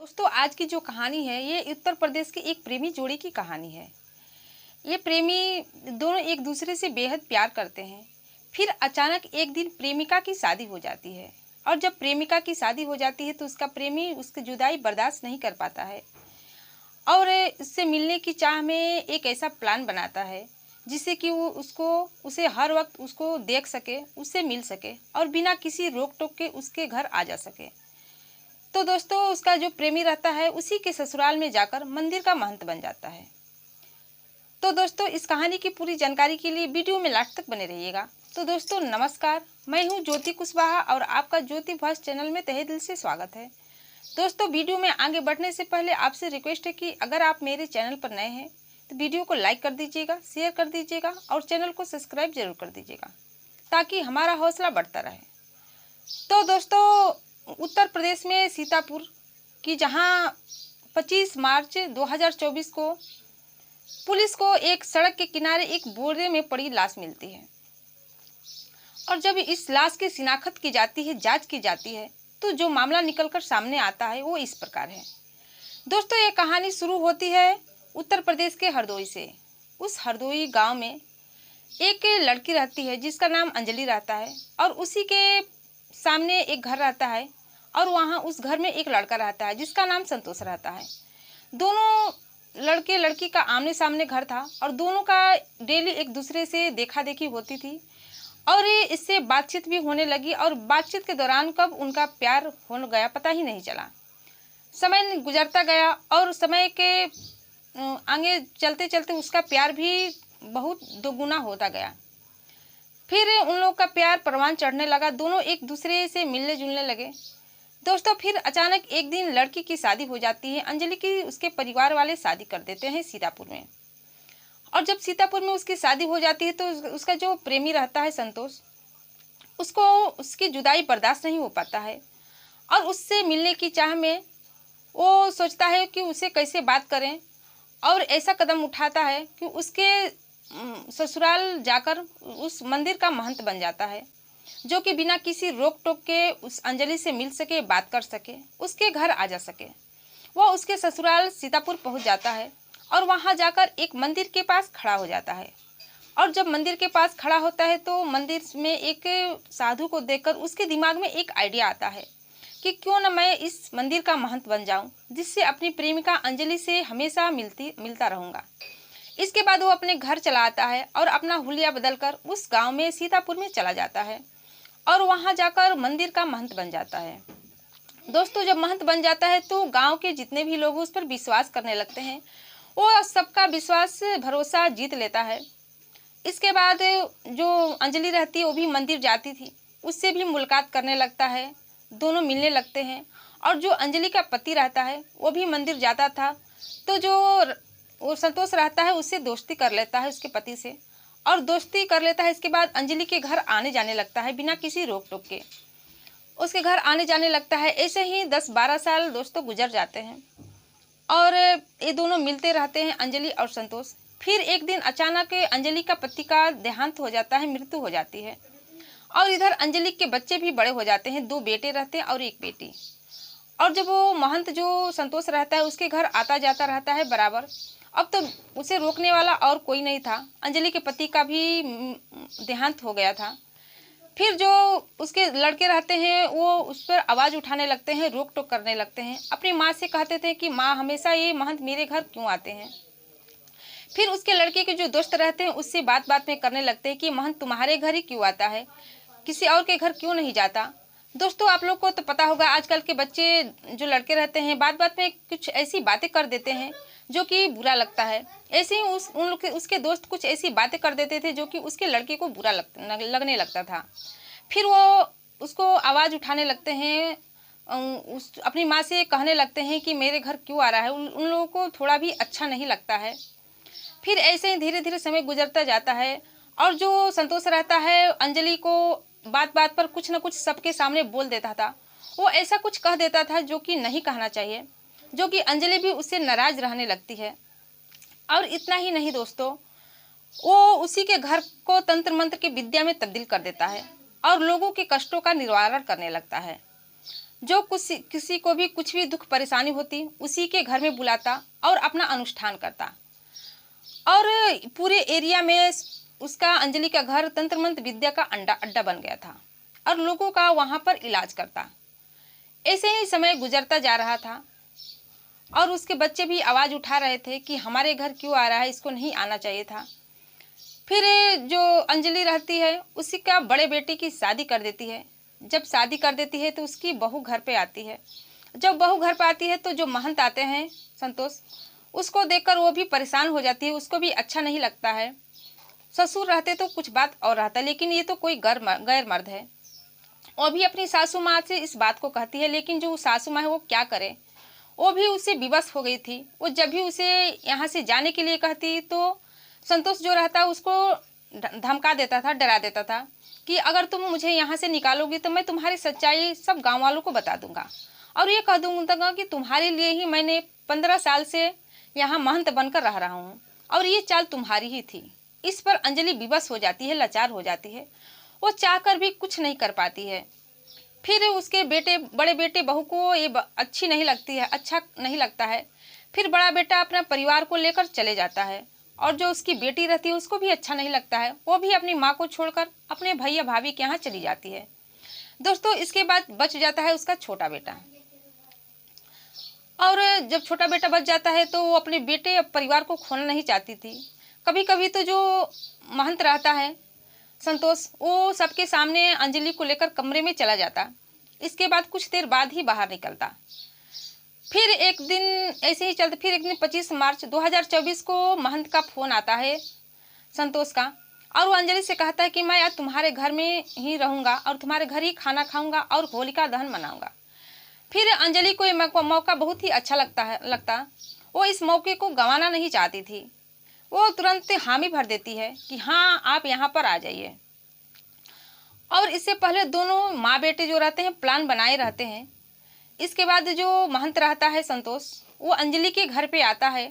दोस्तों आज की जो कहानी है ये उत्तर प्रदेश के एक प्रेमी जोड़ी की कहानी है। ये प्रेमी दोनों एक दूसरे से बेहद प्यार करते हैं। फिर अचानक एक दिन प्रेमिका की शादी हो जाती है और जब प्रेमिका की शादी हो जाती है तो उसका प्रेमी उसकी जुदाई बर्दाश्त नहीं कर पाता है और इससे मिलने की चाह में एक ऐसा प्लान बनाता है जिससे कि वो उसे हर वक्त उसको देख सके, उससे मिल सके और बिना किसी रोक टोक के उसके घर आ जा सके। तो दोस्तों उसका जो प्रेमी रहता है उसी के ससुराल में जाकर मंदिर का महंत बन जाता है। तो दोस्तों इस कहानी की पूरी जानकारी के लिए वीडियो में लास्ट तक बने रहिएगा। तो दोस्तों नमस्कार, मैं हूं ज्योति कुशवाहा और आपका ज्योति वॉइस चैनल में तहे दिल से स्वागत है। दोस्तों वीडियो में आगे बढ़ने से पहले आपसे रिक्वेस्ट है कि अगर आप मेरे चैनल पर नए हैं तो वीडियो को लाइक कर दीजिएगा, शेयर कर दीजिएगा और चैनल को सब्सक्राइब जरूर कर दीजिएगा ताकि हमारा हौसला बढ़ता रहे। तो दोस्तों उत्तर प्रदेश में सीतापुर की जहां 25 मार्च 2024 को पुलिस को एक सड़क के किनारे एक बोरे में पड़ी लाश मिलती है और जब इस लाश की शिनाख्त की जाती है, जांच की जाती है, तो जो मामला निकलकर सामने आता है वो इस प्रकार है। दोस्तों ये कहानी शुरू होती है उत्तर प्रदेश के हरदोई से। उस हरदोई गांव में एक लड़की रहती है जिसका नाम अंजलि रहता है और उसी के सामने एक घर रहता है और वहाँ उस घर में एक लड़का रहता है जिसका नाम संतोष रहता है। दोनों लड़के लड़की का आमने सामने घर था और दोनों का डेली एक दूसरे से देखा देखी होती थी और इससे बातचीत भी होने लगी और बातचीत के दौरान कब उनका प्यार हो गया पता ही नहीं चला। समय गुजरता गया और समय के आगे चलते चलते उसका प्यार भी बहुत दोगुना होता गया। फिर उन लोग का प्यार परवान चढ़ने लगा, दोनों एक दूसरे से मिलने जुलने लगे। दोस्तों फिर अचानक एक दिन लड़की की शादी हो जाती है। अंजलि की उसके परिवार वाले शादी कर देते हैं सीतापुर में और जब सीतापुर में उसकी शादी हो जाती है तो उसका जो प्रेमी रहता है संतोष, उसको उसकी जुदाई बर्दाश्त नहीं हो पाता है और उससे मिलने की चाह में वो सोचता है कि उसे कैसे बात करें और ऐसा कदम उठाता है कि उसके ससुराल जाकर उस मंदिर का महंत बन जाता है जो कि बिना किसी रोक टोक के उस अंजलि से मिल सके, बात कर सके, उसके घर आ जा सके। वह उसके ससुराल सीतापुर पहुंच जाता है और वहां जाकर एक मंदिर के पास खड़ा हो जाता है और जब मंदिर के पास खड़ा होता है तो मंदिर में एक साधु को देखकर उसके दिमाग में एक आइडिया आता है कि क्यों न मैं इस मंदिर का महंत बन जाऊं जिससे अपनी प्रेमिका अंजलि से हमेशा मिलता रहूंगा। इसके बाद वो अपने घर चला आता है और अपना हुलिया बदलकर उस गांव में सीतापुर में चला जाता है और वहां जाकर मंदिर का महंत बन जाता है। दोस्तों जब महंत बन जाता है तो गांव के जितने भी लोग उस पर विश्वास करने लगते हैं, वो सबका विश्वास भरोसा जीत लेता है। इसके बाद जो अंजलि रहती है वो भी मंदिर जाती थी, उससे भी मुलाकात करने लगता है, दोनों मिलने लगते हैं और जो अंजलि का पति रहता है वो भी मंदिर जाता था तो जो वो संतोष रहता है उससे दोस्ती कर लेता है उसके पति से और दोस्ती कर लेता है। इसके बाद अंजलि के घर आने जाने लगता है बिना किसी रोक टोक के, उसके घर आने जाने लगता है। ऐसे ही 10-12 साल दोस्तों गुजर जाते हैं और ये दोनों मिलते रहते हैं अंजलि और संतोष। फिर एक दिन अचानक अंजलि का पति का देहांत हो जाता है, मृत्यु हो जाती है और इधर अंजलि के बच्चे भी बड़े हो जाते हैं, 2 बेटे रहते हैं और 1 बेटी। और जब वो महंत जो संतोष रहता है उसके घर आता जाता रहता है बराबर, अब तो उसे रोकने वाला और कोई नहीं था। अंजलि के पति का भी देहांत हो गया था। फिर जो उसके लड़के रहते हैं वो उस पर आवाज़ उठाने लगते हैं, रोक टोक करने लगते हैं। अपनी माँ से कहते थे कि माँ हमेशा ये महंत मेरे घर क्यों आते हैं। फिर उसके लड़के के जो दोस्त रहते हैं उससे बात बात में करने लगते हैं कि महंत तुम्हारे घर ही क्यों आता है, किसी और के घर क्यों नहीं जाता। दोस्तों आप लोग को तो पता होगा आजकल के बच्चे जो लड़के रहते हैं बात बात में कुछ ऐसी बातें कर देते हैं जो कि बुरा लगता है। ऐसे ही उसके दोस्त कुछ ऐसी बातें कर देते थे जो कि उसके लड़के को बुरा लगने लगता था। फिर वो उसको आवाज़ उठाने लगते हैं, अपनी माँ से कहने लगते हैं कि मेरे घर क्यों आ रहा है। उन लोगों को थोड़ा भी अच्छा नहीं लगता है। फिर ऐसे ही धीरे धीरे समय गुजरता जाता है और जो संतोष रहता है अंजलि को बात बात पर कुछ न कुछ सबके सामने बोल देता था। वो ऐसा कुछ कह देता था जो कि नहीं कहना चाहिए, जो कि अंजलि भी उससे नाराज रहने लगती है। और इतना ही नहीं दोस्तों, वो उसी के घर को तंत्र मंत्र की विद्या में तब्दील कर देता है और लोगों के कष्टों का निवारण करने लगता है। जो किसी को भी कुछ भी दुख परेशानी होती उसी के घर में बुलाता और अपना अनुष्ठान करता। और पूरे एरिया में उसका, अंजलि का घर तंत्र मंत्र विद्या का अड्डा बन गया था और लोगों का वहाँ पर इलाज करता। ऐसे ही समय गुजरता जा रहा था और उसके बच्चे भी आवाज़ उठा रहे थे कि हमारे घर क्यों आ रहा है, इसको नहीं आना चाहिए था। फिर जो अंजलि रहती है उसी का बड़े बेटे की शादी कर देती है। जब शादी कर देती है तो उसकी बहू घर पे आती है। जब बहू घर पे आती है तो जो महंत आते हैं संतोष, उसको देखकर वो भी परेशान हो जाती है, उसको भी अच्छा नहीं लगता है। ससुर रहते तो कुछ बात और रहता, लेकिन ये तो कोई गैर मर्द है। वो भी अपनी सासू माँ से इस बात को कहती है, लेकिन जो सासू माँ है वो क्या करे, वो भी उससे विवश हो गई थी। वो जब भी उसे यहाँ से जाने के लिए कहती तो संतोष जो रहता उसको धमका देता था, डरा देता था कि अगर तुम मुझे यहाँ से निकालोगी तो मैं तुम्हारी सच्चाई सब गांव वालों को बता दूंगा और ये कह दूंगा कि तुम्हारे लिए ही मैंने 15 साल से यहाँ महंत बनकर रह रहा हूँ और ये चाल तुम्हारी ही थी। इस पर अंजलि विवश हो जाती है, लाचार हो जाती है। वो चाहकर भी कुछ नहीं कर पाती है। फिर उसके बड़े बेटे बहू को ये अच्छी नहीं लगती है, अच्छा नहीं लगता है। फिर बड़ा बेटा अपना परिवार को लेकर चले जाता है और जो उसकी बेटी रहती है उसको भी अच्छा नहीं लगता है। वो भी अपनी माँ को छोड़कर अपने भैया भाभी के यहाँ चली जाती है। दोस्तों, इसके बाद बच जाता है उसका छोटा बेटा। और जब छोटा बेटा बच जाता है तो वो अपने बेटे परिवार को खोना नहीं चाहती थी। कभी कभी तो जो महंत रहता है संतोष, वो सबके सामने अंजलि को लेकर कमरे में चला जाता। इसके बाद कुछ देर बाद ही बाहर निकलता। फिर एक दिन ऐसे ही चलते, फिर एक दिन 25 मार्च 2024 को महंत का फोन आता है संतोष का, और वो अंजलि से कहता है कि मैं आज तुम्हारे घर में ही रहूंगा और तुम्हारे घर ही खाना खाऊंगा और होलिका दहन मनाऊंगा। फिर अंजलि को ये मौका बहुत ही अच्छा लगता। वो इस मौके को गंवाना नहीं चाहती थी। वो तुरंत हामी भर देती है कि हाँ, आप यहाँ पर आ जाइए। और इससे पहले दोनों माँ बेटे जो रहते हैं प्लान बनाए रहते हैं। इसके बाद जो महंत रहता है संतोष, वो अंजलि के घर पे आता है।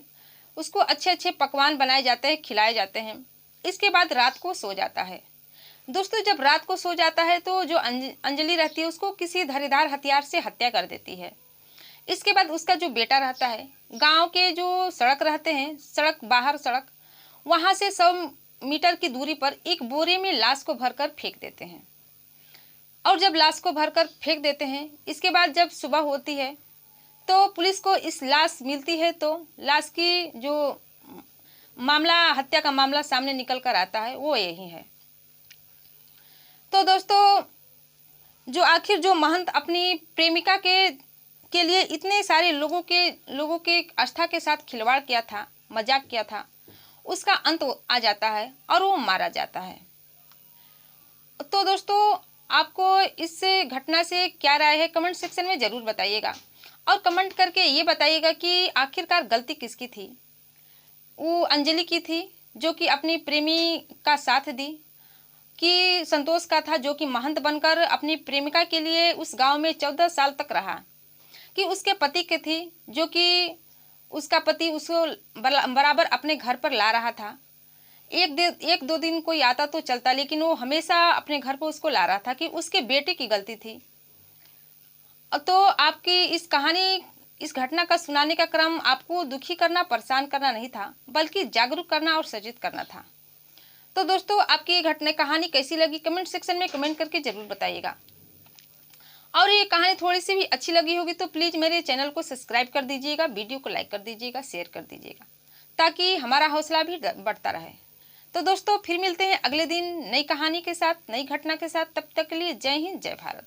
उसको अच्छे अच्छे पकवान बनाए जाते हैं, खिलाए जाते हैं। इसके बाद रात को सो जाता है। दोस्तों, जब रात को सो जाता है तो जो अंजलि रहती है उसको किसी धारीदार हथियार से हत्या कर देती है। इसके बाद उसका जो बेटा रहता है, गांव के जो सड़क रहते हैं, बाहर सड़क, वहां से 100 मीटर की दूरी पर एक बोरे में लाश को भरकर फेंक देते हैं। और जब लाश को भरकर फेंक देते हैं, इसके बाद जब सुबह होती है तो पुलिस को इस लाश मिलती है। तो लाश की जो मामला, हत्या का मामला सामने निकल कर आता है वो यही है। तो दोस्तों, जो आखिर जो महंत अपनी प्रेमिका के लिए इतने सारे लोगों के आस्था के साथ खिलवाड़ किया था, मजाक किया था, उसका अंत आ जाता है और वो मारा जाता है। तो दोस्तों, आपको इस घटना से क्या राय है कमेंट सेक्शन में ज़रूर बताइएगा और कमेंट करके ये बताइएगा कि आखिरकार गलती किसकी थी। वो अंजलि की थी जो कि अपनी प्रेमी का साथ दी, कि संतोष का था जो कि महंत बनकर अपनी प्रेमिका के लिए उस गांव में 14 साल तक रहा, कि उसके पति के थी जो कि उसका पति उसको बराबर अपने घर पर ला रहा था। एक दो दिन कोई आता तो चलता, लेकिन वो हमेशा अपने घर पर उसको ला रहा था, कि उसके बेटे की गलती थी। तो आपकी इस कहानी, इस घटना का सुनाने का क्रम आपको दुखी करना, परेशान करना नहीं था, बल्कि जागरूक करना और सचेत करना था। तो दोस्तों, आपकी ये कहानी कैसी लगी कमेंट सेक्शन में कमेंट करके जरूर बताइएगा। और ये कहानी थोड़ी सी भी अच्छी लगी होगी तो प्लीज़ मेरे चैनल को सब्सक्राइब कर दीजिएगा, वीडियो को लाइक कर दीजिएगा, शेयर कर दीजिएगा, ताकि हमारा हौसला भी बढ़ता रहे। तो दोस्तों, फिर मिलते हैं अगले दिन नई कहानी के साथ, नई घटना के साथ। तब तक के लिए जय हिंद, जय भारत।